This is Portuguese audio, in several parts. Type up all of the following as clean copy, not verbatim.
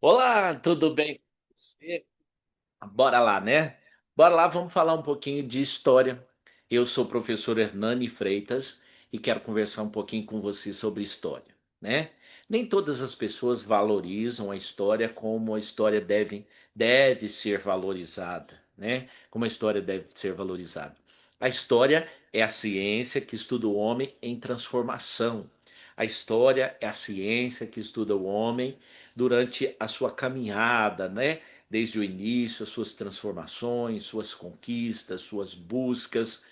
Olá, tudo bem com você? Bora lá, né? Bora lá, vamos falar um pouquinho de história. Eu sou o professor Hernani Freitas e quero conversar um pouquinho com você sobre história, né? Nem todas as pessoas valorizam a história como a história deve ser valorizada, né? Como a história deve ser valorizada. A história é a ciência que estuda o homem em transformação. A história é a ciência que estuda o homem durante a sua caminhada, né? Desde o início, as suas transformações, suas conquistas, suas buscas.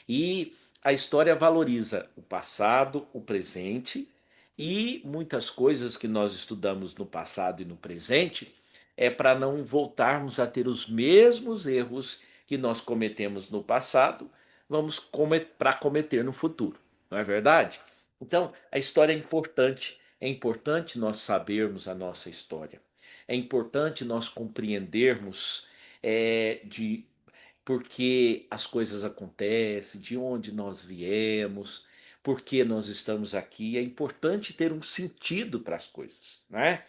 E a história valoriza o passado, o presente e muitas coisas que nós estudamos no passado e no presente é para não voltarmos a ter os mesmos erros que nós cometemos no passado, vamos para cometer no futuro, não é verdade? Então, a história é importante nós sabermos a nossa história. É importante nós compreendermos de por que as coisas acontecem, de onde nós viemos, por que nós estamos aqui. É importante ter um sentido para as coisas, né?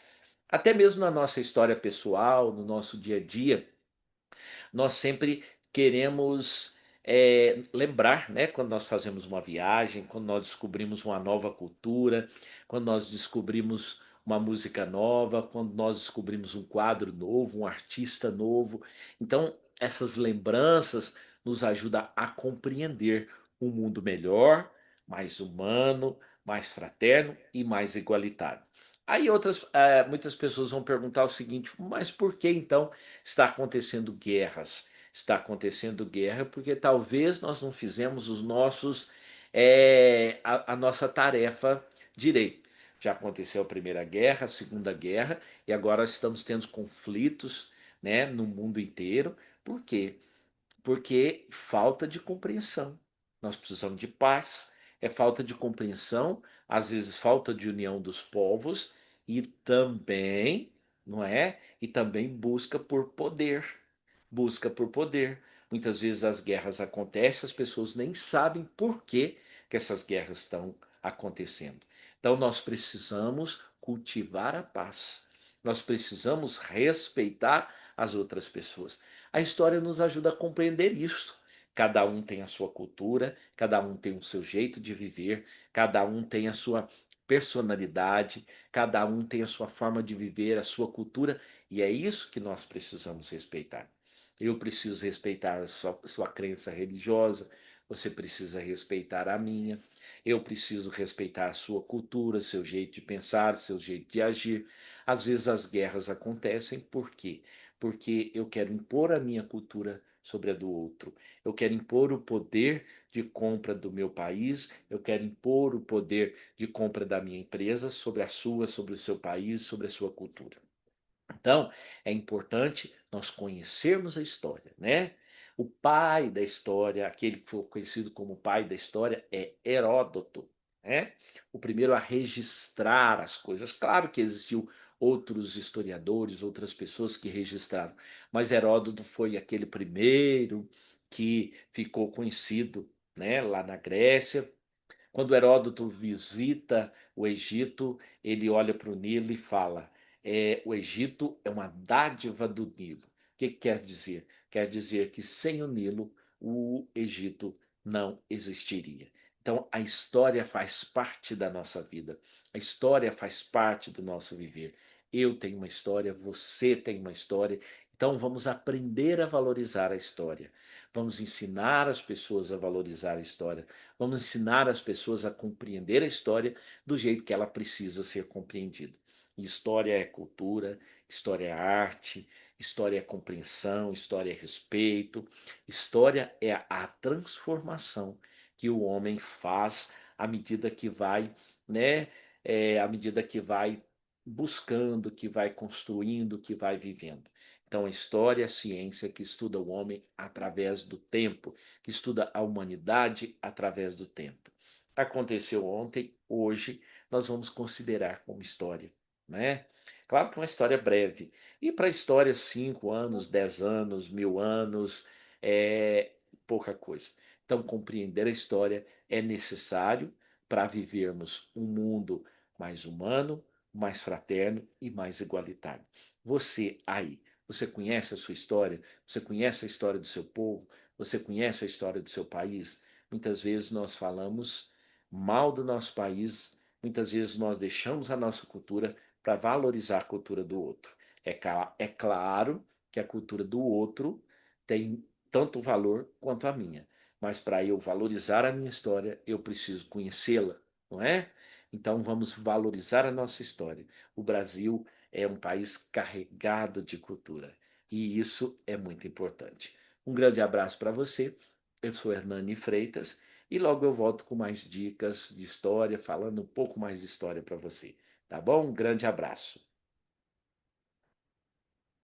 Até mesmo na nossa história pessoal, no nosso dia a dia, nós sempre queremos lembrar, né, quando nós fazemos uma viagem, quando nós descobrimos uma nova cultura, quando nós descobrimos uma música nova, quando nós descobrimos um quadro novo, um artista novo. Então, essas lembranças nos ajudam a compreender um mundo melhor, mais humano, mais fraterno e mais igualitário. Aí muitas pessoas vão perguntar o seguinte: mas por que então está acontecendo guerras? Está acontecendo guerra porque talvez nós não fizemos a nossa tarefa direito. Já aconteceu a Primeira Guerra, a Segunda Guerra, e agora estamos tendo conflitos, né, no mundo inteiro. Por quê? Porque falta de compreensão. Nós precisamos de paz, é falta de compreensão, às vezes falta de união dos povos e também, não é? E também busca por poder, busca por poder. Muitas vezes as guerras acontecem, as pessoas nem sabem por que essas guerras estão acontecendo. Então nós precisamos cultivar a paz. Nós precisamos respeitar as outras pessoas. A história nos ajuda a compreender isso. Cada um tem a sua cultura, cada um tem o seu jeito de viver, cada um tem a sua personalidade, cada um tem a sua forma de viver, a sua cultura, e é isso que nós precisamos respeitar. Eu preciso respeitar a sua crença religiosa, você precisa respeitar a minha, eu preciso respeitar a sua cultura, seu jeito de pensar, seu jeito de agir. Às vezes as guerras acontecem por quê? Porque eu quero impor a minha cultura sobre a do outro. Eu quero impor o poder de compra do meu país, eu quero impor o poder de compra da minha empresa sobre a sua, sobre o seu país, sobre a sua cultura. Então, é importante nós conhecermos a história, né? O pai da história, aquele que foi conhecido como pai da história, é Heródoto, né? O primeiro a registrar as coisas. Claro que existiu outros historiadores, outras pessoas que registraram, mas Heródoto foi aquele primeiro que ficou conhecido, né, lá na Grécia. Quando Heródoto visita o Egito, ele olha para o Nilo e fala: o Egito é uma dádiva do Nilo. O que quer dizer? Quer dizer que sem o Nilo, o Egito não existiria. Então, a história faz parte da nossa vida, a história faz parte do nosso viver. Eu tenho uma história, você tem uma história, então vamos aprender a valorizar a história. Vamos ensinar as pessoas a valorizar a história. Vamos ensinar as pessoas a compreender a história do jeito que ela precisa ser compreendida. História é cultura, história é arte, história é compreensão, história é respeito, história é a transformação que o homem faz à medida que vai, né, à medida que vai buscando, que vai construindo, que vai vivendo. Então, a história é a ciência que estuda o homem através do tempo, que estuda a humanidade através do tempo. Aconteceu ontem, hoje, nós vamos considerar como história, né? Claro que uma história breve. E para a história, 5 anos, 10 anos, 1000 anos, é pouca coisa. Então, compreender a história é necessário para vivermos um mundo mais humano, mais fraterno e mais igualitário. Você aí, você conhece a sua história? Você conhece a história do seu povo? Você conhece a história do seu país? Muitas vezes nós falamos mal do nosso país, muitas vezes nós deixamos a nossa cultura para valorizar a cultura do outro. É claro que a cultura do outro tem tanto valor quanto a minha, mas para eu valorizar a minha história, eu preciso conhecê-la, não é? Então vamos valorizar a nossa história. O Brasil é um país carregado de cultura e isso é muito importante. Um grande abraço para você. Eu sou Hernani Freitas e logo eu volto com mais dicas de história, falando um pouco mais de história para você. Tá bom? Um grande abraço.